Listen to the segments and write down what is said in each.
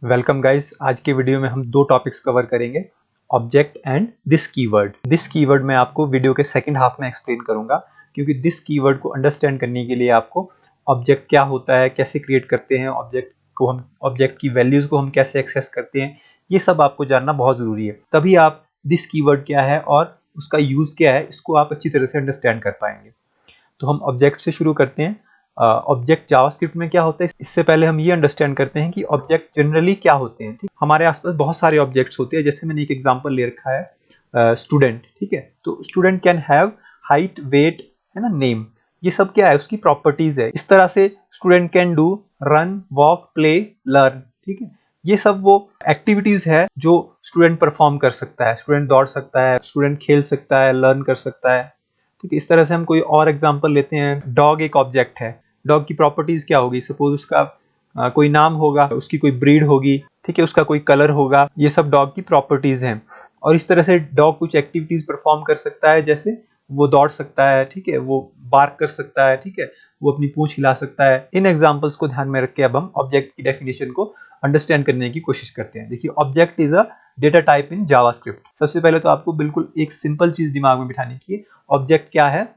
Welcome guys. आज के video में हम दो टॉपिक्स कवर करेंगे, object and this keyword. This keyword मैं आपको वीडियो के सेकंड हाफ में एक्सप्लेन करूंगा, क्योंकि दिस कीवर्ड को अंडरस्टैंड करने के लिए आपको ऑब्जेक्ट क्या होता है, कैसे क्रिएट करते हैं ऑब्जेक्ट को, हम ऑब्जेक्ट की वैल्यूज को हम कैसे एक्सेस करते हैं, ये सब आपको जानना बहुत जरूरी है। तभी आप दिस कीवर्ड क्या है और उसका यूज क्या है, इसको आप अच्छी तरह से अंडरस्टैंड कर पाएंगे। तो हम ऑब्जेक्ट से शुरू करते हैं। ऑब्जेक्ट जावास्क्रिप्ट में क्या होता है, इससे पहले हम ये अंडरस्टैंड करते हैं कि ऑब्जेक्ट जनरली क्या होते हैं। ठीक, हमारे आसपास बहुत सारे ऑब्जेक्ट्स होते हैं। जैसे मैंने एक एग्जांपल ले रखा है स्टूडेंट। ठीक है, तो student can have height, weight, है ना, नेम। ये सब क्या है, उसकी प्रॉपर्टीज है। इस तरह से student can do run, walk, play, learn. ठीक है, ये सब वो एक्टिविटीज है जो स्टूडेंट परफॉर्म कर सकता है। स्टूडेंट दौड़ सकता है, स्टूडेंट खेल सकता है, लर्न कर सकता है। ठीक है, इस तरह से हम कोई और एग्जांपल लेते हैं। डॉग एक ऑब्जेक्ट है। डॉग की प्रॉपर्टीज क्या होगी, सपोज उसका कोई नाम होगा, उसकी कोई ब्रीड होगी, ठीक है, उसका कोई कलर होगा, ये सब डॉग की प्रॉपर्टीज हैं। और इस तरह से डॉग कुछ एक्टिविटीज परफॉर्म कर सकता है, जैसे वो दौड़ सकता है, ठीक है, वो बार्क कर सकता है, ठीक है, वो अपनी पूंछ हिला सकता है। इन एग्जांपल्स को ध्यान में रख के अब हम ऑब्जेक्ट की डेफिनेशन को अंडरस्टैंड करने की कोशिश करते हैं। देखिए, object is a data type in JavaScript. सबसे पहले तो आपको बिल्कुल एक सिंपल चीज दिमाग में बिठाने की है, ऑब्जेक्ट क्या है,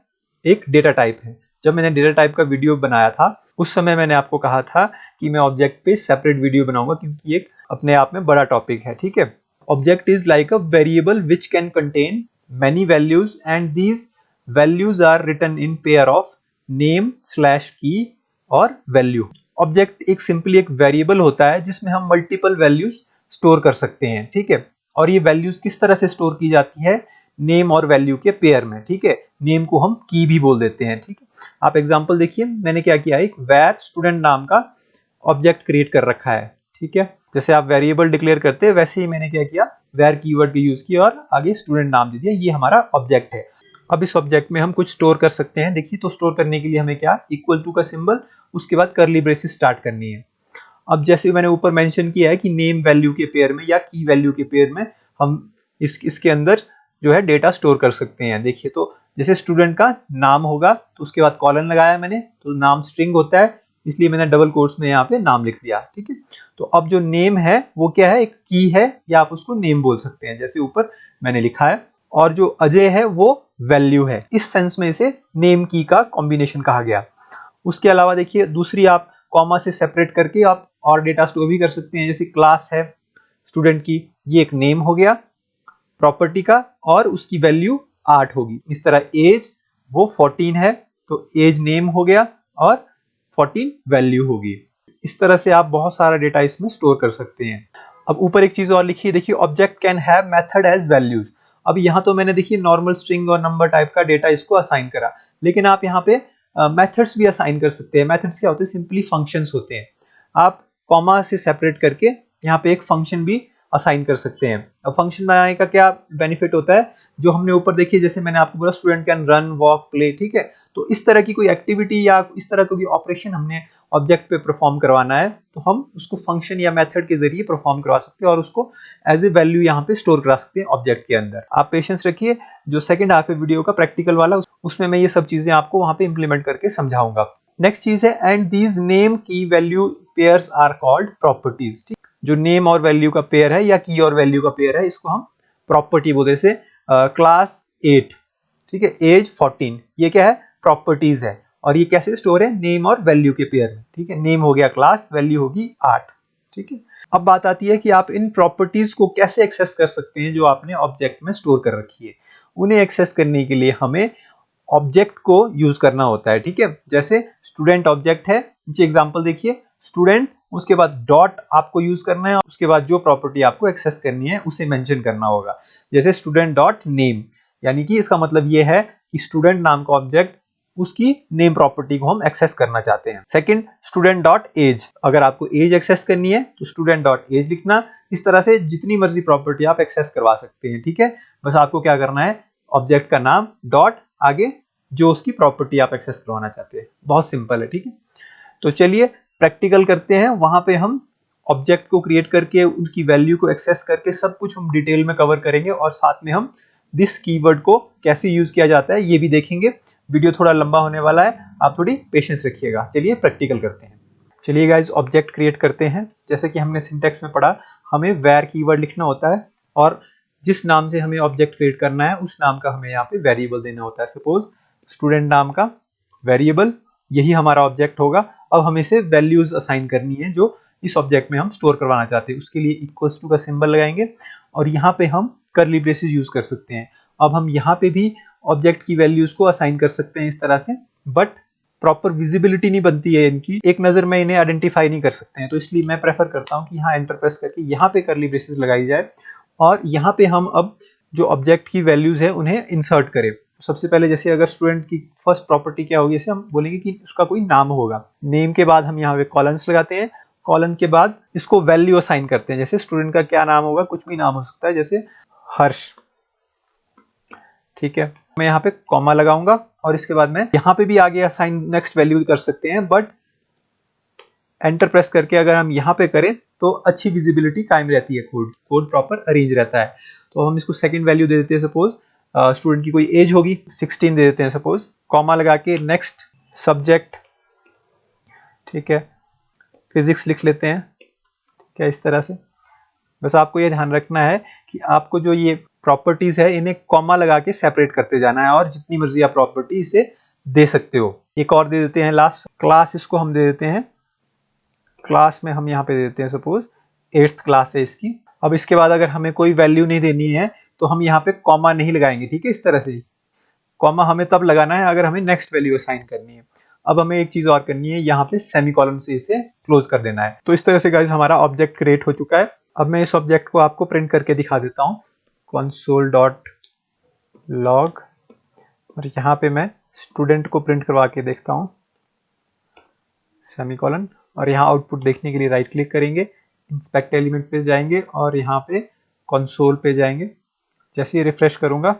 एक डेटा टाइप है। जब मैंने डेटा टाइप का वीडियो बनाया था, उस समय मैंने आपको कहा था कि मैं ऑब्जेक्ट पे सेपरेट वीडियो बनाऊंगा, क्योंकि एक अपने आप में बड़ा टॉपिक है। ठीक है, object is like a variable which can contain many values and these values are written in pair of name slash key और value। ऑब्जेक्ट एक सिंपली एक वेरिएबल होता है जिसमें हम मल्टीपल वैल्यूज स्टोर कर सकते हैं। ठीक है, और ये वैल्यूज किस तरह से स्टोर की जाती है, नेम और वैल्यू के पेयर में। ठीक है, नेम को हम की भी बोल देते हैं। ठीक है, आप एग्जांपल देखिए, मैंने क्या किया, एक where स्टूडेंट नाम का ऑब्जेक्ट क्रिएट कर रखा है। ठीक है, जैसे आप वेरिएबल डिक्लेयर करते हैं, वैसे ही मैंने क्या किया, where कीवर्ड का यूज किया और आगे स्टूडेंट नाम दे दिया। ये हमारा ऑब्जेक्ट है। अब इस ऑब्जेक्ट में हम कुछ स्टोर कर सकते हैं। देखिए, तो स्टोर करने के लिए हमें क्या, इक्वल टू का सिंबल, उसके बाद कर्ली ब्रेसेस स्टार्ट करनी है। अब जैसे मैंने ऊपर मेंशन किया है कि नेम वैल्यू के पेयर में या की वैल्यू के पेयर में हम इसके अंदर जो है डेटा स्टोर कर सकते हैं। देखिए, तो जैसे स्टूडेंट का नाम होगा तो उसके बाद कॉलन लगाया मैंने, तो नाम स्ट्रिंग होता है, इसलिए मैंने डबल कोट्स में यहाँ पे नाम लिख दिया। ठीक है, तो अब जो नेम है वो क्या है, एक की है, या आप उसको नेम बोल सकते हैं, जैसे ऊपर मैंने लिखा है। और जो अजय है वो वैल्यू है। इस सेंस में इसे नेम की का कॉम्बिनेशन कहा गया। उसके अलावा देखिए, दूसरी आप कॉमा से सेपरेट करके आप और डेटा स्टोर भी कर सकते हैं। जैसे क्लास है स्टूडेंट की, ये एक नेम हो गया प्रॉपर्टी का, और उसकी वैल्यू 8 होगी। इस तरह एज, वो 14 है, तो एज नेम हो गया और 14 वैल्यू होगी। इस तरह से आप बहुत सारा डेटा इसमें स्टोर कर सकते हैं। अब ऊपर एक चीज और लिखी है, देखिए, object can have method as values. अब यहाँ तो मैंने देखिए नॉर्मल स्ट्रिंग और नंबर टाइप का डेटा इसको असाइन करा, लेकिन आप यहाँ पे मेथड्स भी असाइन कर सकते हैं। मेथड्स क्या होते हैं, सिंपली फंक्शंस होते हैं। आप कॉमा से सेपरेट करके यहाँ पे एक फंक्शन भी असाइन कर सकते हैं। अब फंक्शन बनाने का क्या बेनिफिट होता है, जो हमने ऊपर देखिए, जैसे मैंने आपको बोला student can run, walk, play. ठीक है, तो इस तरह की कोई एक्टिविटी या इस तरह का कोई ऑपरेशन हमने ऑब्जेक्ट पे परफॉर्म करवाना है, तो हम उसको फंक्शन या मेथड के जरिए परफॉर्म करवा सकते हैं और उसको एज ए वैल्यू यहाँ पे स्टोर करा सकते हैं ऑब्जेक्ट के अंदर। आप पेशेंस रखिए, जो सेकंड हाफ है वीडियो का प्रैक्टिकल वाला, उसमें मैं ये सब चीजें आपको वहां पे इंप्लीमेंट करके समझाऊंगा। नेक्स्ट चीज है, एंड दीज नेम की value pairs are called properties. ठीक, जो नेम और वैल्यू का पेयर है या की और वैल्यू का पेयर है, इसको हम प्रॉपर्टी बोलते हैं। जैसे क्लास 8, ठीक है, एज 14, ये क्या है, प्रॉपर्टीज है। और ये कैसे स्टोर है, नेम और वैल्यू के पेयर में। ठीक है, नेम हो गया क्लास, वैल्यू होगी 8। ठीक है, अब बात आती है कि आप इन प्रॉपर्टीज को कैसे एक्सेस कर सकते हैं जो आपने ऑब्जेक्ट में स्टोर कर रखी है। उन्हें एक्सेस करने के लिए हमें ऑब्जेक्ट को यूज करना होता है। ठीक है, जैसे स्टूडेंट ऑब्जेक्ट है, नीचे एग्जांपल देखिए, स्टूडेंट, उसके बाद डॉट आपको यूज करना है, उसके बाद जो प्रॉपर्टी आपको एक्सेस करनी है उसे मेंशन करना होगा। जैसे स्टूडेंट डॉट नेम, यानी कि इसका मतलब ये है कि स्टूडेंट नाम का ऑब्जेक्ट, उसकी नेम प्रॉपर्टी को हम एक्सेस करना चाहते हैं। सेकंड, स्टूडेंट डॉट एज, अगर आपको एज एक्सेस करनी है तो स्टूडेंट डॉट एज लिखना। इस तरह से जितनी मर्जी प्रॉपर्टी आप एक्सेस करवा सकते हैं। ठीक है, बस आपको क्या करना है, ऑब्जेक्ट का नाम डॉट आगे जो उसकी प्रॉपर्टी आप एक्सेस करवाना चाहते हैं। बहुत सिंपल है। ठीक है, तो चलिए प्रैक्टिकल करते हैं। वहां पे हम ऑब्जेक्ट को क्रिएट करके उनकी वैल्यू को एक्सेस करके सब कुछ हम डिटेल में कवर करेंगे, और साथ में हम दिस कीवर्ड को कैसे यूज किया जाता है ये भी देखेंगे। वीडियो थोड़ा लंबा होने वाला है, आप थोड़ी पेशेंस रखिएगा। चलिए प्रैक्टिकल करते हैं। चलिए गाइज ऑब्जेक्ट क्रिएट करते हैं। जैसे कि हमने सिंटेक्स में पढ़ा, हमें वेर कीवर्ड लिखना होता है और जिस नाम से हमें ऑब्जेक्ट क्रिएट करना है उस नाम का हमें यहाँ पे वेरिएबल देना होता है। सपोज स्टूडेंट नाम का वेरिएबल, यही हमारा ऑब्जेक्ट होगा। अब हमें इसे वैल्यूज असाइन करनी है जो इस ऑब्जेक्ट में हम स्टोर करवाना चाहते हैं। उसके लिए इक्वल्स टू का सिंबल लगाएंगे और यहाँ पे हम कर्ली ब्रेसेस यूज कर सकते हैं। अब हम यहाँ पे भी ऑब्जेक्ट की वैल्यूज को असाइन कर सकते हैं इस तरह से, बट प्रॉपर विजिबिलिटी नहीं बनती है इनकी, एक नजर में इन्हें आइडेंटिफाई नहीं कर सकते हैं। तो इसलिए मैं प्रेफर करता हूँ कि यहाँ एंटर प्रेस करके यहाँ पे कर्ली ब्रेसेस लगाई जाए और यहाँ पे हम अब जो ऑब्जेक्ट की वैल्यूज है उन्हें इंसर्ट करें। सबसे पहले जैसे अगर स्टूडेंट की फर्स्ट प्रॉपर्टी क्या होगी, जैसे हम बोलेंगे कि उसका कोई नाम होगा। नेम के बाद हम यहाँ पे कॉलन्स लगाते हैं, कॉलन के बाद इसको वैल्यू असाइन करते हैं। जैसे स्टूडेंट का क्या नाम होगा, कुछ भी नाम हो सकता है, जैसे हर्ष, ठीक है। मैं यहाँ पे कॉमा लगाऊंगा और इसके बाद मैं यहाँ पे भी आगे असाइन नेक्स्ट वैल्यू कर सकते हैं, बट एंटर प्रेस करके अगर हम यहाँ पे करें तो अच्छी विजिबिलिटी कायम रहती है, कोड प्रॉपर अरेंज रहता है। तो हम इसको सेकंड वैल्यू दे देते हैं। सपोज स्टूडेंट की कोई एज होगी 16 दे देते हैं सपोज, कॉमा लगा के नेक्स्ट सब्जेक्ट, ठीक है, फिजिक्स लिख लेते हैं, क्या इस तरह से। बस आपको ये ध्यान रखना है कि आपको जो ये प्रॉपर्टीज है इन्हें कॉमा लगा के सेपरेट करते जाना है और जितनी मर्जी आप प्रॉपर्टी इसे दे सकते हो। एक और दे देते हैं लास्ट क्लास, इसको हम दे देते हैं क्लास में हम यहाँ पे दे देते हैं सपोज 8th क्लास है इसकी। अब इसके बाद अगर हमें कोई वैल्यू नहीं देनी है तो हम यहाँ पे कॉमा नहीं लगाएंगे, ठीक है। इस तरह से कॉमा हमें तब लगाना है अगर हमें नेक्स्ट वैल्यू असाइन करनी है। अब हमें एक चीज और करनी है, यहाँ पे सेमीकोलन से इसे क्लोज कर देना है। तो इस तरह से गाइस हमारा ऑब्जेक्ट क्रिएट हो चुका है। अब मैं इस ऑब्जेक्ट को आपको प्रिंट करके दिखा देता हूँ, console.log, और यहाँ पे मैं स्टूडेंट को प्रिंट करवा के देखता हूँ, सेमीकोलन, और यहाँ आउटपुट देखने के लिए राइट क्लिक करेंगे, इंस्पेक्ट एलिमेंट पे जाएंगे और यहाँ पे कंसोल पे जाएंगे। जैसे ही रिफ्रेश करूंगा,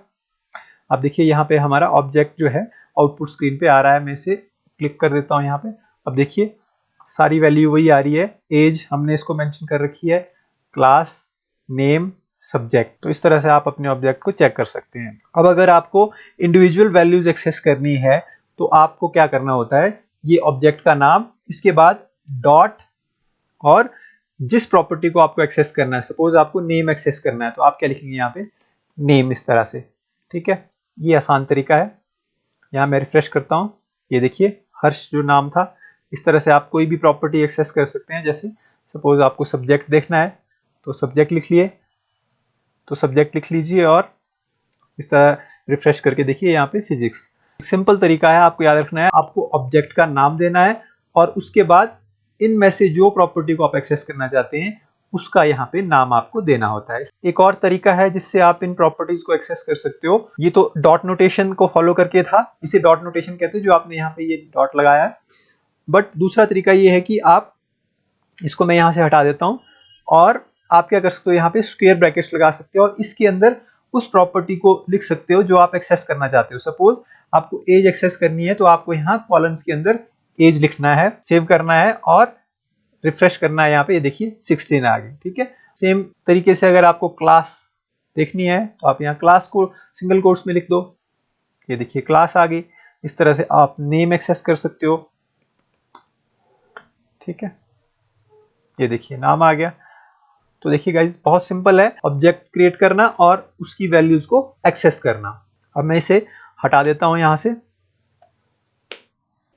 अब देखिए यहाँ पे हमारा ऑब्जेक्ट जो है आउटपुट स्क्रीन पे आ रहा है। मैं इसे क्लिक कर देता हूँ यहाँ पे। अब देखिए सारी वैल्यू वही आ रही है, एज हमने इसको मेंशन कर रखी है, क्लास, नेम, सब्जेक्ट। तो इस तरह से आप अपने ऑब्जेक्ट को चेक कर सकते हैं। अब अगर आपको इंडिविजुअल वैल्यूज एक्सेस करनी है तो आपको क्या करना होता है, ये ऑब्जेक्ट का नाम, इसके बाद डॉट, और जिस प्रॉपर्टी को आपको एक्सेस करना है, सपोज आपको नेम एक्सेस करना है तो आप क्या लिखेंगे यहाँ पे, नेम, इस तरह से, ठीक है। ये आसान तरीका है। यहाँ मैं रिफ्रेश करता हूँ, ये देखिए हर्ष जो नाम था। इस तरह से आप कोई भी प्रॉपर्टी एक्सेस कर सकते हैं। जैसे सपोज आपको सब्जेक्ट देखना है तो सब्जेक्ट लिख लिए, तो सब्जेक्ट लिख लीजिए और इस तरह रिफ्रेश करके देखिए यहाँ पे फिजिक्स। सिंपल तरीका है, आपको याद रखना है, आपको ऑब्जेक्ट का नाम देना है और उसके बाद इनमें से जो प्रॉपर्टी को आप एक्सेस करना चाहते हैं उसका यहाँ पे नाम आपको देना होता है। एक और तरीका है जिससे आप इन प्रॉपर्टीज को एक्सेस कर सकते हो, ये तो डॉट नोटेशन को फॉलो करके था, इसे डॉट नोटेशन कहते हैं जो आपने यहाँ पे ये डॉट लगाया है। बट दूसरा तरीका ये है कि आप इसको, मैं यहाँ से हटा देता हूँ, और आप क्या कर सकते हो, यहाँ पे स्क्वायर ब्रैकेट्स लगा सकते हो और इसके अंदर उस प्रॉपर्टी को लिख सकते हो जो आप एक्सेस करना चाहते हो। सपोज आपको एज एक्सेस करनी है तो आपको यहाँ कॉलम्स के अंदर एज लिखना है, सेव करना है और रिफ्रेश करना है। यहाँ पे ये देखिए 16 आ गई, ठीक है। सेम तरीके से अगर आपको क्लास देखनी है तो आप यहाँ क्लास को सिंगल कोट्स में लिख दो, ये देखिए क्लास आ गई। इस तरह से आप नेम एक्सेस कर सकते हो, ठीक है, ये देखिए नाम आ गया। तो देखिए गाइज बहुत सिंपल है ऑब्जेक्ट क्रिएट करना और उसकी वैल्यूज को एक्सेस करना। अब मैं इसे हटा देता हूं यहां से।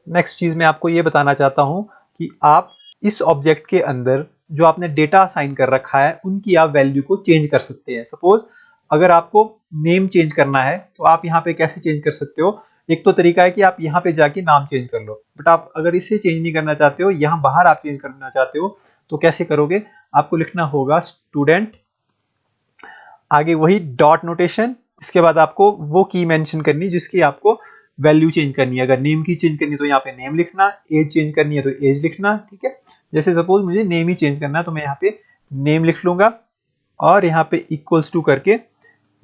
नेक्स्ट चीज मैं आपको ये बताना चाहता हूं कि आप इस ऑब्जेक्ट के अंदर जो आपने डेटा असाइन कर रखा है उनकी आप वैल्यू को चेंज कर सकते हैं। सपोज अगर आपको नेम चेंज करना है तो आप यहाँ पे कैसे चेंज कर सकते हो, एक तो तरीका है कि आप यहाँ पे जाके नाम चेंज कर लो, बट आप अगर इसे चेंज नहीं करना चाहते हो, यहाँ बाहर आप चेंज करना चाहते हो, तो कैसे करोगे, आपको लिखना होगा स्टूडेंट, आगे वही डॉट नोटेशन, इसके बाद आपको वो की मेंशन करनी जिसकी आपको वैल्यू चेंज करनी है। अगर नेम की चेंज करनी है तो यहाँ पे नेम लिखना, एज चेंज करनी है तो एज लिखना, ठीक है। जैसे सपोज मुझे नेम ही चेंज करना है तो मैं यहाँ पे नेम लिख लूंगा और यहाँ पे इक्वल्स टू करके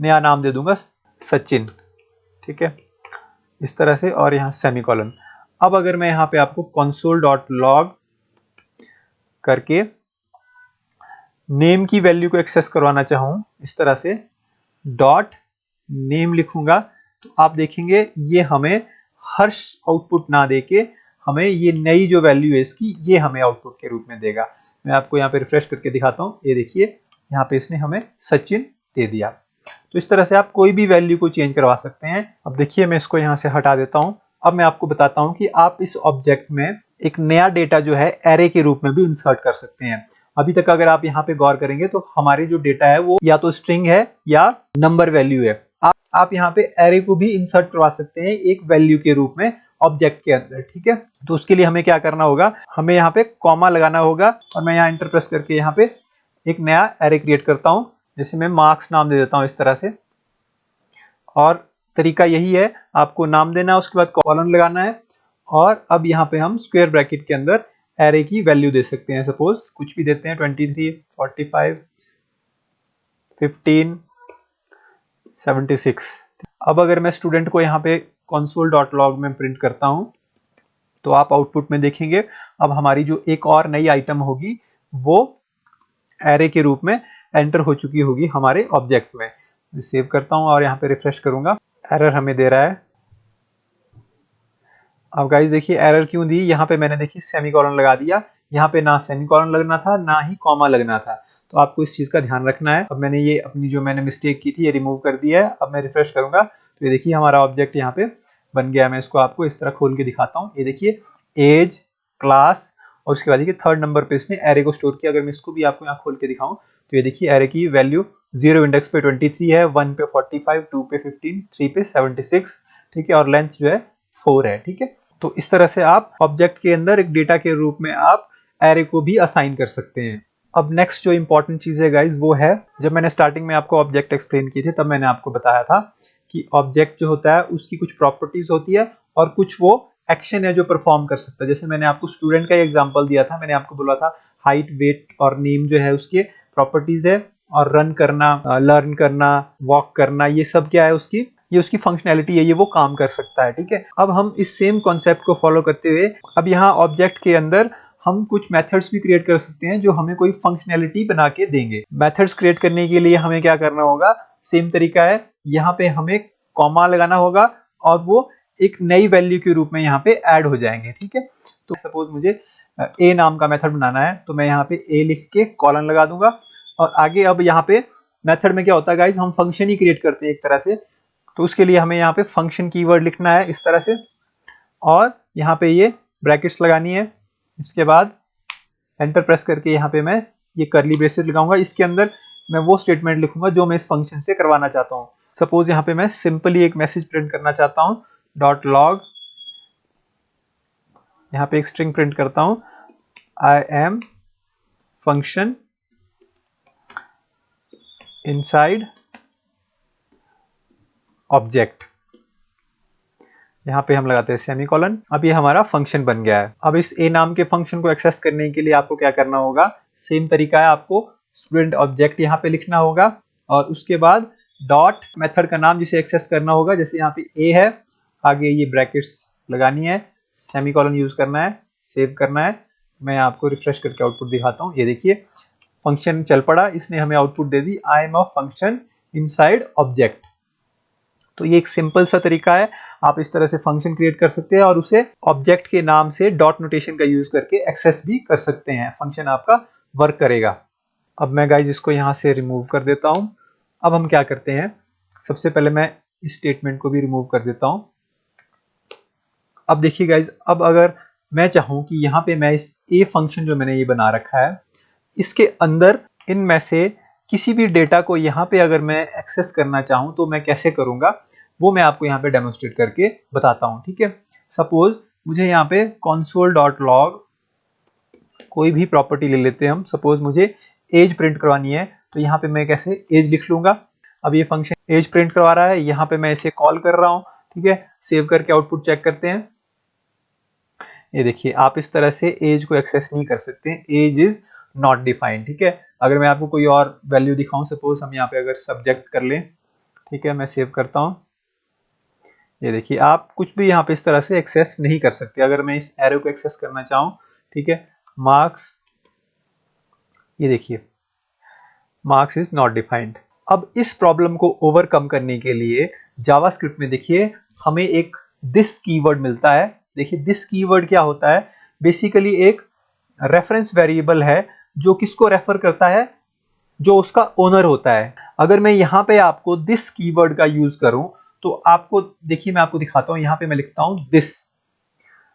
नया नाम दे दूंगा सचिन, ठीक है, इस तरह से, और यहाँ सेमीकोलन। अब अगर मैं यहाँ पे आपको console.log करके नेम की वैल्यू को एक्सेस करवाना चाहूं, इस तरह से डॉट नेम लिखूंगा, तो आप देखेंगे ये हमें हर्ष आउटपुट ना देके हमें ये नई जो वैल्यू है इसकी, ये हमें आउटपुट के रूप में देगा। मैं आपको यहाँ पे रिफ्रेश करके दिखाता हूँ। ये देखिए यहाँ पे इसने हमें सचिन दे दिया। तो इस तरह से आप कोई भी वैल्यू को चेंज करवा सकते हैं। अब देखिए मैं इसको यहाँ से हटा देता हूँ। अब मैं आपको बताता हूँ कि आप इस ऑब्जेक्ट में एक नया डेटा जो है एरे के रूप में भी इंसर्ट कर सकते हैं। अभी तक अगर आप यहाँ पे गौर करेंगे तो हमारी जो डेटा है वो या तो स्ट्रिंग है या नंबर वैल्यू है। आप यहाँ पे एरे को भी इंसर्ट करवा सकते हैं एक वैल्यू के रूप में ऑब्जेक्ट के अंदर, ठीक है। तो उसके लिए हमें क्या करना होगा, हमें यहाँ पे कॉमा लगाना होगा और मैं यहाँ एंटर प्रेस करके यहाँ पे एक नया एरे क्रिएट करता हूँ। जैसे मैं मार्क्स नाम दे देता हूँ इस तरह से, और तरीका यही है, आपको नाम देना है, उसके बाद कॉलन लगाना है, और अब यहाँ पे हम स्क्वायर ब्रैकेट के अंदर एरे की वैल्यू दे सकते हैं। सपोज कुछ भी देते हैं, 23, 45, 15, 76। अब अगर मैं स्टूडेंट को यहाँ पे console.log में प्रिंट करता हूँ तो आप आउटपुट में देखेंगे अब हमारी जो एक और नई आइटम होगी वो एरे के रूप में एंटर हो चुकी होगी हमारे ऑब्जेक्ट में। सेव करता हूँ और यहाँ पे रिफ्रेश करूंगा, एरर हमें दे रहा है। अब गाइस देखिए एरर क्यों दी, यहाँ पे मैंने देखिए सेमीकोलन लगा दिया, यहाँ पे ना सेमीकोलन लगना था ना ही कॉमा लगना था। तो आपको इस चीज का ध्यान रखना है। अब मैंने ये अपनी जो मैंने मिस्टेक की थी ये रिमूव कर दिया है। अब मैं रिफ्रेश करूंगा तो ये देखिए हमारा ऑब्जेक्ट यहाँ पे बन गया। मैं इसको आपको इस तरह खोल के दिखाता हूँ। ये देखिए एज, क्लास, और उसके बाद देखिए थर्ड नंबर पे इसने एरे को स्टोर किया। अगर मैं इसको भी आपको यहाँ खोल के दिखाऊं तो ये देखिए एरे की वैल्यू 0 इंडेक्स पे 23 है, 1 पे 45, 2 पे 15, 3 पे 76, ठीक है, और लेंथ जो है 4 है, ठीक है। तो इस तरह से आप ऑब्जेक्ट के अंदर एक डेटा के रूप में आप एरे को भी असाइन कर सकते हैं। अब नेक्स्ट जो इंपॉर्टेंट चीज है गाइज वो है, जब मैंने स्टार्टिंग में आपको ऑब्जेक्ट एक्सप्लेन किए थे तब मैंने आपको बताया था कि ऑब्जेक्ट जो होता है उसकी कुछ प्रॉपर्टीज होती है और कुछ वो एक्शन है जो परफॉर्म कर सकता है। जैसे मैंने आपको स्टूडेंट का एग्जांपल दिया था, मैंने आपको बोला था हाइट, वेट और नेम जो है उसके प्रॉपर्टीज है, और रन करना, लर्न करना, वॉक करना, ये सब क्या है उसकी, ये उसकी फंक्शनैलिटी है, ये वो काम कर सकता है, ठीक है। अब हम इस सेम कॉन्सेप्ट को फॉलो करते हुए अब यहाँ ऑब्जेक्ट के अंदर हम कुछ मेथड्स भी क्रिएट कर सकते हैं जो हमें कोई फंक्शनैलिटी बना के देंगे। मेथड्स क्रिएट करने के लिए हमें क्या करना होगा, सेम तरीका है, यहाँ पे हमें कॉमा लगाना होगा और वो एक नई वैल्यू के रूप में यहाँ पे ऐड हो जाएंगे, ठीक है। तो सपोज मुझे ए नाम का मेथड बनाना है तो मैं यहाँ पे ए लिख के कॉलन लगा दूंगा, और आगे अब यहाँ पे मेथड में क्या होता है गाइज, हम फंक्शन ही क्रिएट करते हैं एक तरह से। तो उसके लिए हमें यहाँ पे फंक्शन कीवर्ड लिखना है इस तरह से, और यहाँ पे ये ब्रैकेट्स लगानी है। इसके बाद एंटर प्रेस करके यहाँ पे मैं ये करली ब्रेसेस लगाऊंगा। इसके अंदर मैं वो स्टेटमेंट लिखूंगा जो मैं इस फंक्शन से करवाना चाहता हूँ। सपोज यहाँ पे मैं सिंपली एक मैसेज प्रिंट करना चाहता हूँ, .log, यहाँ पे एक स्ट्रिंग प्रिंट करता हूँ, I am function inside object, यहाँ पे हम लगाते हैं सेमीकोलन। अब ये हमारा फंक्शन बन गया है। अब इस ए नाम के फंक्शन को एक्सेस करने के लिए आपको क्या करना होगा, सेम तरीका है, आपको स्टूडेंट ऑब्जेक्ट यहाँ पे लिखना होगा और उसके बाद डॉट मेथड का नाम जिसे एक्सेस करना होगा, जैसे यहाँ पे ए है, आगे ये ब्रैकेट्स लगानी है, सेमीकोलन यूज करना है, सेव करना है। मैं आपको रिफ्रेश करके आउटपुट दिखाता हूँ। ये देखिए फंक्शन चल पड़ा, इसने हमें output they the, I am a function inside object. तो ये एक सिंपल सा तरीका है, आप इस तरह से फंक्शन क्रिएट कर सकते हैं और उसे ऑब्जेक्ट के नाम से डॉट नोटेशन का यूज करके एक्सेस भी कर सकते हैं। फंक्शन आपका वर्क करेगा। अब मैं गाइज इसको यहाँ से रिमूव कर देता हूँ। अब हम क्या करते हैं, सबसे पहले मैं इस स्टेटमेंट को भी रिमूव कर देता हूँ। अब देखिए गाइज, अब अगर मैं चाहूँ कि यहाँ पे मैं इस ए फंक्शन जो मैंने ये बना रखा है इसके अंदर इनमें से किसी भी डेटा को यहाँ पे अगर मैं एक्सेस करना चाहूँ तो मैं कैसे करूँगा, वो मैं आपको यहाँ पे डेमोन्स्ट्रेट करके बताता हूँ, ठीक है। सपोज मुझे यहाँ पे console.log कोई भी प्रॉपर्टी ले लेते हैं हम, सपोज मुझे एज प्रिंट करवानी है तो यहाँ पे मैं कैसे एज लिख लूंगा। अब ये फंक्शन एज प्रिंट करवा रहा है, यहाँ पे मैं इसे कॉल कर रहा हूँ, ठीक है। सेव करके आउटपुट चेक करते हैं। ये देखिए आप इस तरह से एज को एक्सेस नहीं कर सकते, एज इज नॉट डिफाइंड, ठीक है। अगर मैं आपको कोई और वैल्यू दिखाऊं, सपोज हम यहाँ पे अगर सब्जेक्ट कर लें, ठीक है, मैं सेव करता हूँ। ये देखिए आप कुछ भी यहाँ पे इस तरह से एक्सेस नहीं कर सकते। अगर मैं इस एरो को एक्सेस करना चाहूँ, ठीक है, मार्क्स, ये देखिए मार्क्स इज नॉट डिफाइंड। अब इस प्रॉब्लम को ओवरकम करने के लिए जावास्क्रिप्ट में देखिए हमें एक दिस कीवर्ड मिलता है, देखिए दिस कीवर्ड क्या होता है, बेसिकली एक रेफरेंस वेरिएबल है जो किसको रेफर करता है, जो उसका ओनर होता है। अगर मैं यहाँ पे आपको दिस कीवर्ड का यूज करूं तो आपको देखिए, मैं आपको दिखाता हूं, यहाँ पे मैं लिखता हूं दिस।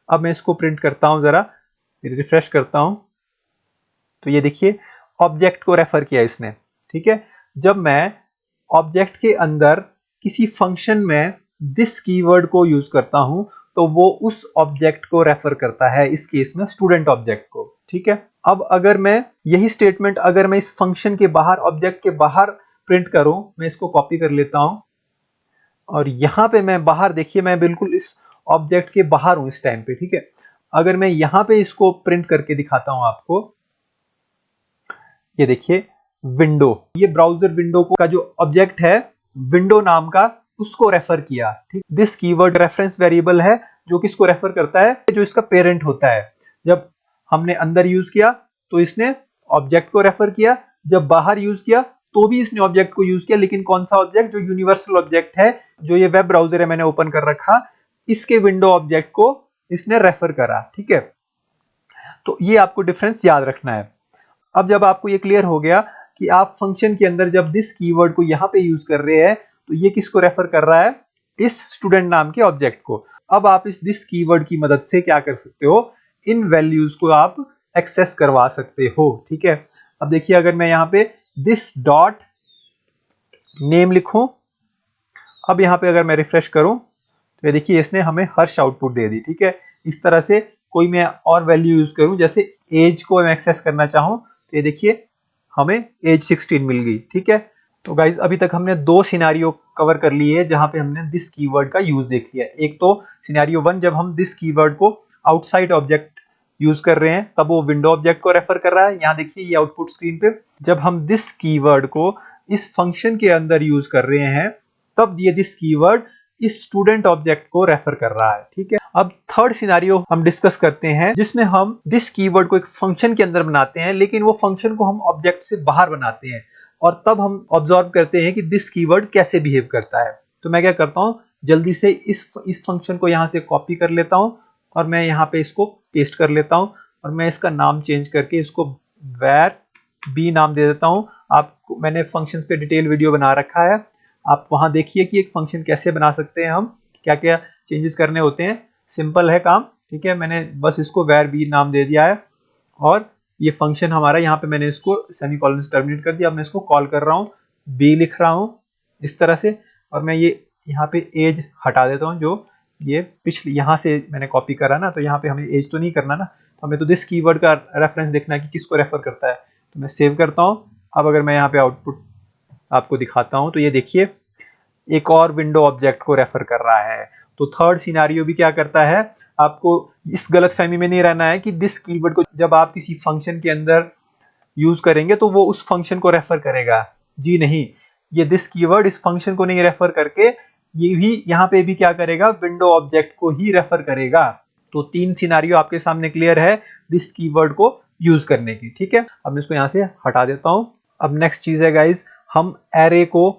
अब मैं इसको प्रिंट करता हूं, जरा रिफ्रेश करता हूं, तो ये देखिए ऑब्जेक्ट को रेफर किया इसने। ठीक है, जब मैं ऑब्जेक्ट के अंदर किसी फंक्शन में दिस कीवर्ड को यूज करता हूं तो वो उस ऑब्जेक्ट को रेफर करता है, इस केस में स्टूडेंट ऑब्जेक्ट को। ठीक है, अब अगर मैं यही स्टेटमेंट अगर मैं इस फंक्शन के बाहर, ऑब्जेक्ट के बाहर प्रिंट करूं, मैं इसको कॉपी कर लेता हूं और यहां पे मैं बाहर, देखिए मैं बिल्कुल इस ऑब्जेक्ट के बाहर हूं इस टाइम पे। ठीक है, अगर मैं यहां पे इसको प्रिंट करके दिखाता हूं आपको, ये देखिए विंडो, ये ब्राउजर विंडो का जो ऑब्जेक्ट है विंडो नाम का, उसको रेफर किया। ठीक, दिस कीवर्ड रेफरेंस वेरिएबल है जो किसको रेफर करता है, जो इसका पेरेंट होता है। जब हमने अंदर यूज किया तो इसने ऑब्जेक्ट को रेफर किया, जब बाहर यूज किया तो भी इसने ऑब्जेक्ट को यूज किया, लेकिन कौन सा ऑब्जेक्ट, जो यूनिवर्सल ऑब्जेक्ट है, जो ये वेब ब्राउजर है मैंने ओपन कर रखा, इसके विंडो ऑब्जेक्ट को इसने रेफर करा। ठीक है, तो ये आपको डिफरेंस याद रखना है। अब जब आपको ये क्लियर हो गया कि आप फंक्शन के अंदर जब दिस कीवर्ड को यहां पे यूज कर रहे हैं तो ये किसको रेफर कर रहा है, इस स्टूडेंट नाम के ऑब्जेक्ट को। अब आप इस दिस कीवर्ड की मदद से क्या कर सकते हो, इन वैल्यूज को आप एक्सेस करवा सकते हो। ठीक है, अब देखिए अगर मैं यहाँ पे दिस डॉट नेम लिखूं, अब यहाँ पे अगर मैं रिफ्रेश करूं तो ये देखिए इसने हमें हर्ष आउटपुट दे दी। ठीक है, इस तरह से कोई मैं और वैल्यू यूज करूं, जैसे एज को मैं एक्सेस करना चाहूं तो ये देखिए हमें एज 16 मिल गई। ठीक है, तो गाइज अभी तक हमने दो सिनेरियो कवर कर लिए है जहां पे हमने दिस कीवर्ड का यूज देख लिया। एक तो सिनेरियो 1, जब हम दिस कीवर्ड को आउटसाइड ऑब्जेक्ट यूज कर रहे हैं तब वो विंडो ऑब्जेक्ट को रेफर कर रहा है। यहाँ देखिए ये आउटपुट स्क्रीन पे, जब हम दिस कीवर्ड को इस फंक्शन के अंदर यूज कर रहे हैं तब ये दिस कीवर्ड इस स्टूडेंट ऑब्जेक्ट को रेफर कर रहा है। ठीक है, अब थर्ड सिनेरियो हम डिस्कस करते हैं जिसमें हम दिस कीवर्ड को एक फंक्शन के अंदर बनाते हैं, लेकिन वो फंक्शन को हम ऑब्जेक्ट से बाहर बनाते हैं और तब हम ऑब्जर्व करते हैं कि दिस कीवर्ड कैसे बिहेव करता है। तो मैं क्या करता हूं, जल्दी से इस फंक्शन को यहां से कॉपी कर लेता हूं और मैं यहां पे इसको पेस्ट कर लेता हूं और मैं इसका नाम चेंज करके इसको var b नाम दे देता हूं। आपको मैंने फंक्शंस पे डिटेल वीडियो बना रखा है, आप वहां देखिए कि एक फंक्शन कैसे बना सकते हैं, हम क्या क्या चेंजेस करने होते हैं, सिंपल है काम। ठीक है, मैंने बस इसको var b नाम दे दिया है और ये फंक्शन हमारा, यहाँ पे मैंने इसको सेमीकोलन से टर्मिनेट कर दिया। अब मैं इसको कॉल कर रहा हूँ, b लिख रहा हूँ इस तरह से, और मैं ये यहाँ पे एज हटा देता हूँ, जो ये पिछले यहाँ से मैंने कॉपी करा ना, तो यहाँ पे हमें एज तो नहीं करना ना, तो हमें तो दिस कीवर्ड का रेफरेंस देखना है कि किसको रेफर करता है। तो मैं सेव करता हूँ। अब अगर मैं यहाँ पे आउटपुट आपको दिखाता हूँ तो ये देखिए एक और विंडो ऑब्जेक्ट को रेफर कर रहा है। तो थर्ड सिनेरियो भी क्या करता है, आपको इस गलतफहमी में नहीं रहना है कि दिस कीवर्ड को जब आप किसी फंक्शन के अंदर यूज करेंगे तो वो उस फंक्शन को रेफर करेगा। जी नहीं, ये दिस कीवर्ड इस फंक्शन को नहीं रेफर करके ये भी यहाँ पे भी क्या करेगा, विंडो ऑब्जेक्ट को ही रेफर करेगा। तो तीन सिनेरियो आपके सामने क्लियर है दिस कीवर्ड को यूज करने की। ठीक है, अब मैं इसको यहाँ से हटा देता हूँ। अब नेक्स्ट चीज है गाइज, हम एरे को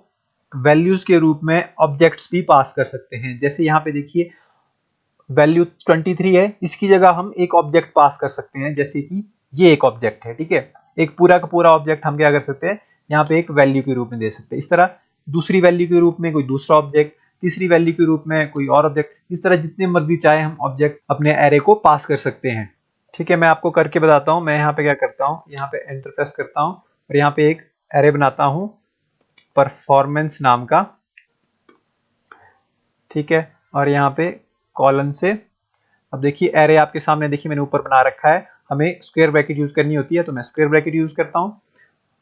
वैल्यूज के रूप में ऑब्जेक्ट्स भी पास कर सकते हैं। जैसे यहाँ पे देखिए वैल्यू 23 है, इसकी जगह हम एक ऑब्जेक्ट पास कर सकते हैं, जैसे कि ये एक ऑब्जेक्ट है। ठीक है, एक पूरा का पूरा ऑब्जेक्ट हम क्या कर सकते हैं, यहाँ पे एक वैल्यू के रूप में दे सकते हैं। इस तरह दूसरी वैल्यू के रूप में कोई दूसरा ऑब्जेक्ट, तीसरी वैल्यू के रूप में कोई और ऑब्जेक्ट, इस तरह जितने मर्जी चाहे हम ऑब्जेक्ट अपने एरे को पास कर सकते हैं। ठीक है, मैं आपको करके बताता हूँ। मैं यहाँ पे क्या करता हूँ, यहाँ पे एंटर प्रेस करता हूँ और यहाँ पे एक एरे बनाता हूँ परफॉर्मेंस नाम का। ठीक है, और यहाँ पे कॉलन से, अब देखिए एरे आपके सामने, देखिए मैंने ऊपर बना रखा है, हमें स्क्वायर ब्रैकेट यूज करनी होती है तो मैं स्क्वायर ब्रैकेट यूज करता हूँ,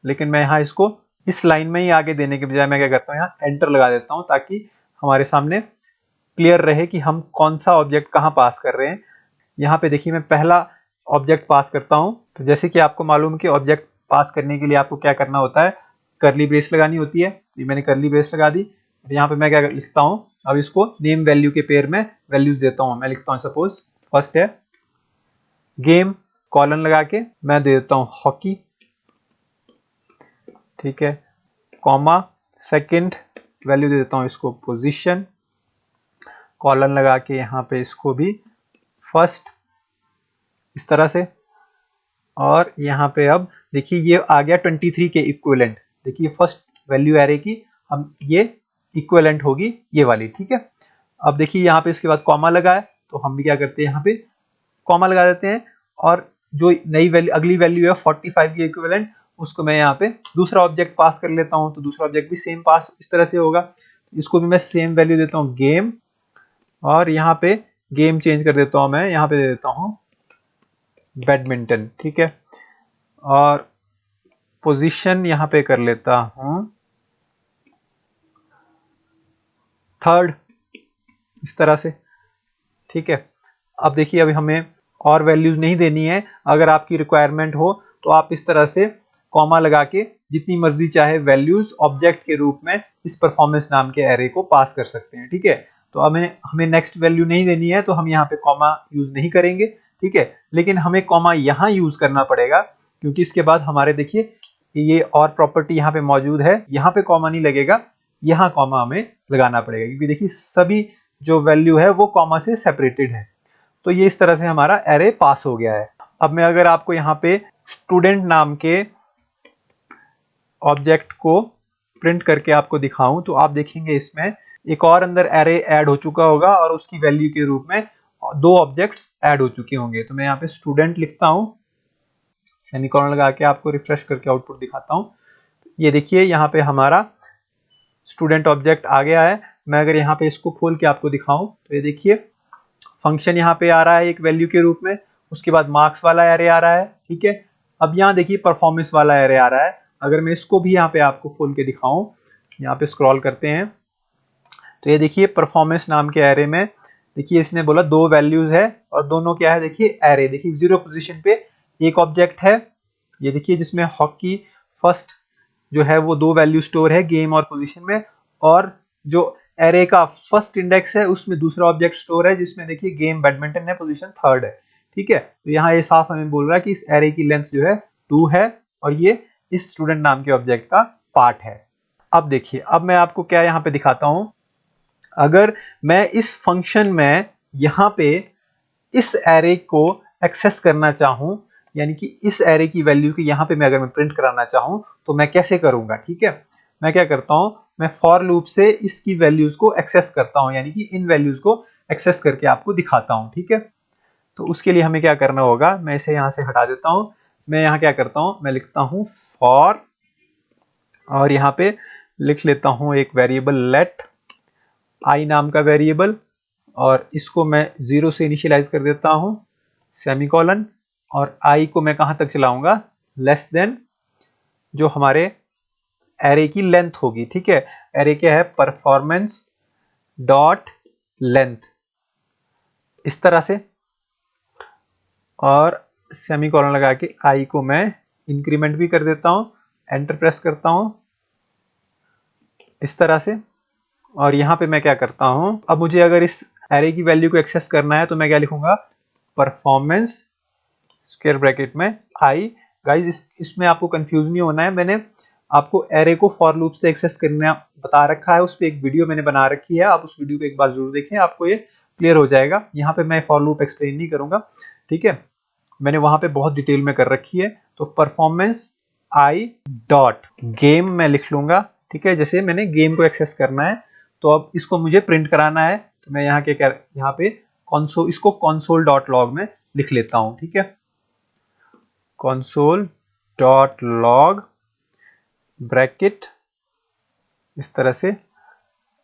लेकिन मैं यहाँ इसको इस लाइन में ही आगे देने के बजाय मैं क्या करता हूँ, यहाँ एंटर लगा देता हूँ ताकि हमारे सामने क्लियर रहे कि हम कौन सा ऑब्जेक्ट कहाँ पास कर रहे हैं। यहाँ पे देखिए मैं पहला ऑब्जेक्ट पास करता हूँ। तो जैसे कि आपको मालूम कि ऑब्जेक्ट पास करने के लिए आपको क्या करना होता है, करली ब्रेस लगानी होती है। ये मैंने करली ब्रेस लगा दी। यहाँ पे मैं क्या लिखता हूँ, अब इसको नेम वैल्यू के पेयर में वैल्यूज देता हूँ। मैं लिखता हूँ सपोज फर्स्ट है गेम, कॉलन लगा के मैं दे देता हूँ हॉकी। ठीक है, कॉमा सेकंड वैल्यू दे देता हूँ इसको पोजीशन, कॉलन लगा के यहाँ पे इसको भी फर्स्ट, इस तरह से। और यहाँ पे अब देखिए ये आ गया 23 के इक्विवेलेंट। देखिए फर्स्ट वैल्यू एरे की हम ये इक्विवेलेंट होगी ये वाली, ठीक है। अब देखिए यहाँ पे इसके बाद कॉमा लगा है, तो हम भी क्या करते हैं यहाँ पे कॉमा लगा देते हैं। और जो नई वैल्यू अगली वैल्यू है 45 की इक्विवेलेंट, उसको मैं यहाँ पे दूसरा ऑब्जेक्ट पास कर लेता हूँ। तो दूसरा ऑब्जेक्ट भी सेम पास इस तरह से होगा। इसको भी मैं सेम वैल्यू देता हूँ गेम, और यहाँ पे गेम चेंज कर देता हूँ, मैं यहाँ पे दे देता हूँ बैडमिंटन, ठीक है। और पोजीशन यहाँ पे कर लेता हूँ थर्ड, इस तरह से, ठीक है। अब देखिए अभी हमें और वैल्यूज नहीं देनी है। अगर आपकी रिक्वायरमेंट हो तो आप इस तरह से कॉमा लगा के जितनी मर्जी चाहे वैल्यूज ऑब्जेक्ट के रूप में इस परफॉर्मेंस नाम के एरे को पास कर सकते हैं, ठीक है। तो हमें नेक्स्ट वैल्यू नहीं देनी है, तो हम यहाँ पे कॉमा यूज नहीं करेंगे, ठीक है। लेकिन हमें कॉमा यहाँ यूज करना पड़ेगा, क्योंकि इसके बाद हमारे देखिए ये और प्रॉपर्टी यहाँ पे मौजूद है। यहाँ पे कॉमा नहीं लगेगा, यहाँ कॉमा हमें लगाना पड़ेगा, क्योंकि देखिए सभी जो वैल्यू है वो कॉमा से सेपरेटेड है। तो ये इस तरह से हमारा एरे पास हो गया है। अब मैं अगर आपको यहाँ पे स्टूडेंट नाम के ऑब्जेक्ट को प्रिंट करके आपको दिखाऊं, तो आप देखेंगे इसमें एक और अंदर एरे ऐड हो चुका होगा, और उसकी वैल्यू के रूप में दो ऑब्जेक्ट्स ऐड हो चुके होंगे। तो मैं यहाँ पे स्टूडेंट लिखता हूँ, सेमीकोलन लगा के आपको रिफ्रेश करके आउटपुट दिखाता हूँ। ये देखिए यहाँ पे हमारा स्टूडेंट ऑब्जेक्ट आ गया है। मैं अगर यहाँ पे इसको खोल के आपको दिखाऊं, तो ये देखिए फंक्शन यहाँ पे आ रहा है एक वैल्यू के रूप में, उसके बाद मार्क्स वाला एरे आ रहा है, ठीक है। अब यहाँ देखिए परफॉर्मेंस वाला एरे आ रहा है। अगर मैं इसको भी यहाँ पे आपको खोल के दिखाऊं, यहाँ पे स्क्रॉल करते हैं, तो ये देखिए परफॉर्मेंस नाम के एरे में देखिए इसने बोला दो वैल्यूज है, और दोनों क्या है देखिए एरे। देखिए 0 पोजीशन पे एक ऑब्जेक्ट है, ये देखिए जिसमें हॉकी फर्स्ट जो है वो दो वैल्यू स्टोर है गेम और पोजीशन में, और जो एरे का फर्स्ट इंडेक्स है उसमें दूसरा ऑब्जेक्ट स्टोर है जिसमें देखिए गेम बैडमिंटन है, पोजीशन थर्ड है, ठीक है। तो यहाँ ये साफ हमें बोल रहा है कि इस एरे की लेंथ जो है 2 है, और ये इस स्टूडेंट नाम के ऑब्जेक्ट का पार्ट है। अब देखिए अब मैं आपको क्या यहाँ पे दिखाता हूँ। अगर मैं इस फंक्शन में यहाँ पे इस एरे को एक्सेस करना चाहूँ, यानी कि इस एरे की वैल्यू की यहाँ पे मैं अगर मैं प्रिंट कराना चाहूँ, तो मैं कैसे करूंगा, ठीक है। मैं क्या करता हूँ, मैं फॉर लूप से इसकी वैल्यूज को एक्सेस करता हूँ, यानी कि इन वैल्यूज को एक्सेस करके आपको दिखाता हूँ, ठीक है। तो उसके लिए हमें क्या करना होगा, मैं इसे यहाँ से हटा देता हूँ। मैं यहाँ क्या करता हूँ, मैं लिखता हूँ फॉर, और यहाँ पे लिख लेता हूँ एक वेरिएबल लेट आई नाम का वेरिएबल, और इसको मैं 0 से इनिशियलाइज कर देता हूँ, सेमीकोलन। और आई को मैं कहां तक चलाऊंगा, लेस देन जो हमारे एरे की लेंथ होगी, ठीक है। एरे क्या है, परफॉर्मेंस डॉट लेंथ, इस तरह से। और सेमीकोलन लगा के आई को मैं इंक्रीमेंट भी कर देता हूं, एंटर प्रेस करता हूं, इस तरह से। और यहाँ पे मैं क्या करता हूं, अब मुझे अगर इस एरे की वैल्यू को एक्सेस करना है, तो मैं क्या लिखूंगा, परफॉर्मेंस स्क्वायर ब्रैकेट में आई। गाइस इसमें आपको कंफ्यूज नहीं होना है, मैंने आपको एरे को फॉर लूप से एक्सेस करना बता रखा है, उस पर एक वीडियो मैंने बना रखी है, आप उस वीडियो को एक बार जरूर देखें, आपको ये क्लियर हो जाएगा। यहाँ पे मैं फॉर लूप एक्सप्लेन नहीं करूंगा, ठीक है, मैंने वहां पे बहुत डिटेल में कर रखी है। तो परफॉर्मेंस आई डॉट गेम मैं लिख लूंगा, ठीक है, जैसे मैंने गेम को एक्सेस करना है। तो अब इसको मुझे प्रिंट कराना है, तो मैं यहाँ के यहाँ पे console, इसको console डॉट लॉग में लिख लेता हूँ, ठीक है, console डॉट लॉग ब्रैकेट, इस तरह से।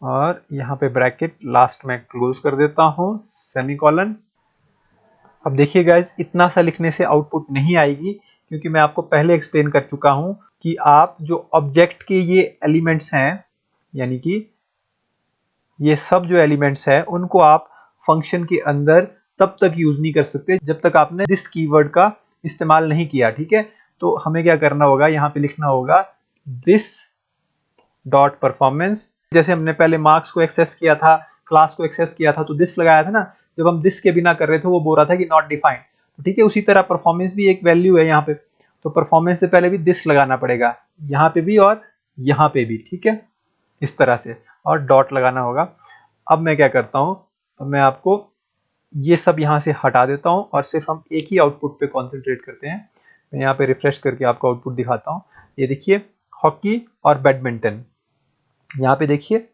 और यहाँ पे ब्रैकेट लास्ट में क्लोज कर देता हूँ, सेमीकोलन। अब देखिए गाइज इतना सा लिखने से आउटपुट नहीं आएगी, क्योंकि मैं आपको पहले एक्सप्लेन कर चुका हूँ कि आप जो ऑब्जेक्ट के ये एलिमेंट्स हैं, यानी कि ये सब जो एलिमेंट्स हैं, उनको आप फंक्शन के अंदर तब तक यूज नहीं कर सकते जब तक आपने दिस कीवर्ड का इस्तेमाल नहीं किया, ठीक है। तो हमें क्या करना होगा, यहाँ पे लिखना होगा दिस डॉट परफॉर्मेंस। जैसे हमने पहले मार्क्स को एक्सेस किया था, क्लास को एक्सेस किया था, तो दिस लगाया था ना, जब हम दिस के बिना कर रहे थे वो बोल रहा था कि नॉट डिफाइंड, तो ठीक है। उसी तरह परफॉर्मेंस भी एक वैल्यू है यहाँ पे, तो परफॉर्मेंस से पहले भी दिस लगाना पड़ेगा, यहाँ पे भी और यहाँ पे भी, ठीक है, इस तरह से, और डॉट लगाना होगा। अब मैं क्या करता हूँ, अब मैं आपको ये सब यहाँ से हटा देता हूँ और सिर्फ हम एक ही आउटपुट पे कॉन्सेंट्रेट करते हैं। मैं यहाँ पे रिफ्रेश करके आपको आउटपुट दिखाता हूँ। ये देखिए हॉकी और बैडमिंटन। यहाँ पे देखिए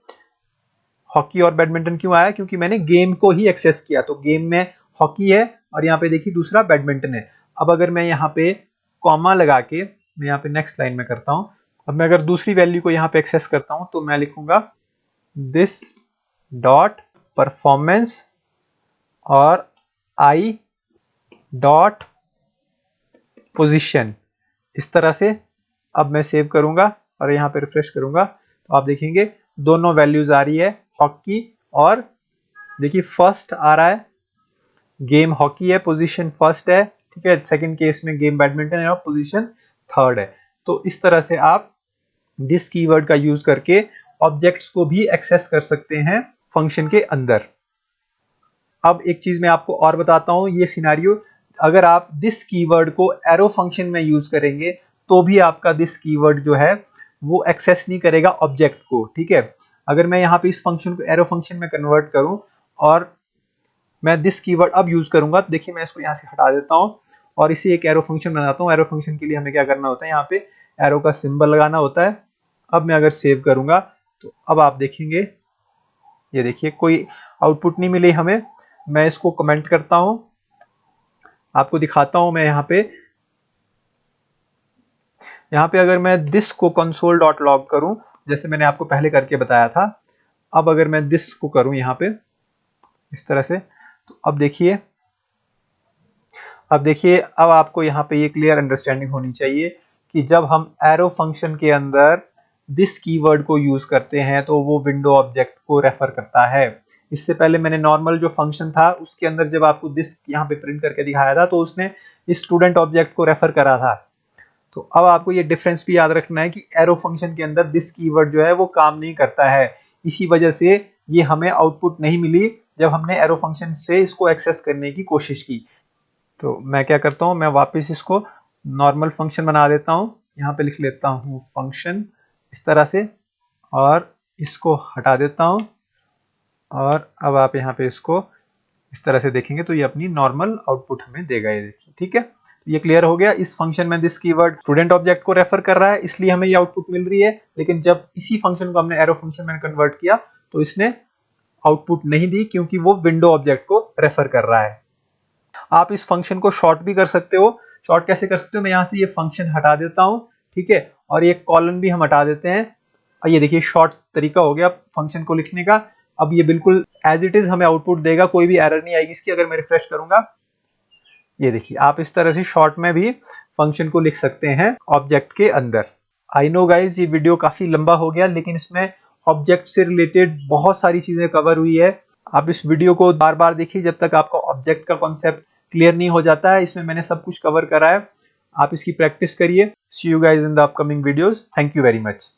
हॉकी और बैडमिंटन क्यों आया, क्योंकि मैंने गेम को ही एक्सेस किया। तो गेम में हॉकी है और यहाँ पे देखिए दूसरा बैडमिंटन है। अब अगर मैं यहाँ पे कॉमा लगा के मैं यहाँ पे नेक्स्ट लाइन में करता हूँ, अब मैं अगर दूसरी वैल्यू को यहाँ पे एक्सेस करता हूँ तो मैं लिखूंगा दिस डॉट परफॉर्मेंस और आई डॉट पोजीशन। इस तरह से अब मैं सेव करूंगा और यहाँ पे रिफ्रेश करूंगा तो आप देखेंगे दोनों वैल्यूज आ रही है, हॉकी और देखिए फर्स्ट आ रहा है, गेम हॉकी है, पोजीशन फर्स्ट है, ठीक है। सेकंड केस में गेम बैडमिंटन है और पोजीशन थर्ड है। तो इस तरह से आप दिस कीवर्ड का यूज करके ऑब्जेक्ट्स को भी एक्सेस कर सकते हैं फंक्शन के अंदर। अब एक चीज मैं आपको और बताता हूं, ये सिनेरियो अगर आप दिस कीवर्ड को एरो फंक्शन में यूज करेंगे तो भी आपका दिस कीवर्ड जो है वो एक्सेस नहीं करेगा ऑब्जेक्ट को, ठीक है। अगर मैं यहाँ पे इस फंक्शन को एरो फंक्शन में कन्वर्ट करूं और मैं दिस कीवर्ड अब यूज करूंगा तो देखिए मैं इसको यहाँ से हटा देता हूँ और इसे एक एरो फंक्शन बनाता हूँ। एरो फंक्शन के लिए हमें क्या करना होता है, यहाँ पे एरो का सिंबल लगाना होता है। अब मैं अगर सेव करूंगा तो अब आप देखेंगे, ये देखिए कोई आउटपुट नहीं मिली हमें। मैं इसको कमेंट करता हूं, आपको दिखाता हूं। मैं यहाँ पे अगर मैं दिस को कंसोल डॉट लॉग करूं जैसे मैंने आपको पहले करके बताया था, अब अगर मैं दिस को करूं यहाँ पे इस तरह से तो अब देखिए अब आपको यहाँ पे ये क्लियर अंडरस्टैंडिंग होनी चाहिए कि जब हम एरो फंक्शन के अंदर दिस कीवर्ड को यूज करते हैं तो वो विंडो ऑब्जेक्ट को रेफर करता है। इससे पहले मैंने नॉर्मल जो फंक्शन था उसके अंदर जब आपको दिस यहाँ पे प्रिंट करके दिखाया था तो उसने स्टूडेंट ऑब्जेक्ट को रेफर करा था। तो अब आपको ये डिफरेंस भी याद रखना है कि एरो फंक्शन के अंदर दिस कीवर्ड जो है वो काम नहीं करता है। इसी वजह से ये हमें आउटपुट नहीं मिली जब हमने एरो फंक्शन से इसको एक्सेस करने की कोशिश की। तो मैं क्या करता हूँ, मैं वापस इसको नॉर्मल फंक्शन बना देता हूँ। यहाँ पे लिख लेता हूँ फंक्शन इस तरह से और इसको हटा देता हूँ और अब आप यहाँ पे इसको इस तरह से देखेंगे तो ये अपनी नॉर्मल आउटपुट हमें देगा, ये देखिए, ठीक है। तो ये क्लियर हो गया। इस फंक्शन में दिस कीवर्ड स्टूडेंट ऑब्जेक्ट को रेफर कर रहा है इसलिए हमें ये आउटपुट मिल रही है, लेकिन जब इसी फंक्शन को हमने एरो फंक्शन में कन्वर्ट किया तो इसने आउटपुट नहीं दी क्योंकि वो विंडो ऑब्जेक्ट को रेफर कर रहा है। आप इस फंक्शन को शॉर्ट भी कर सकते हो। शॉर्ट कैसे कर सकते हो, मैं यहाँ से ये फंक्शन हटा देता हूँ, ठीक है, और ये कॉलन भी हम हटा देते हैं। और ये देखिए शॉर्ट तरीका हो गया फंक्शन को लिखने का। अब ये बिल्कुल एज इट इज हमें आउटपुट देगा, कोई भी एरर नहीं आएगी इसकी। अगर मैं रिफ्रेश करूंगा ये देखिए आप इस तरह से शॉर्ट में भी फंक्शन को लिख सकते हैं ऑब्जेक्ट के अंदर। आई नो गाइज ये वीडियो काफी लंबा हो गया लेकिन इसमें ऑब्जेक्ट से रिलेटेड बहुत सारी चीजें कवर हुई है। आप इस वीडियो को बार बार देखिए जब तक आपका ऑब्जेक्ट का कॉन्सेप्ट क्लियर नहीं हो जाता है। इसमें मैंने सब कुछ कवर करा है, आप इसकी प्रैक्टिस करिए। See you guys in the upcoming videos. Thank you very much.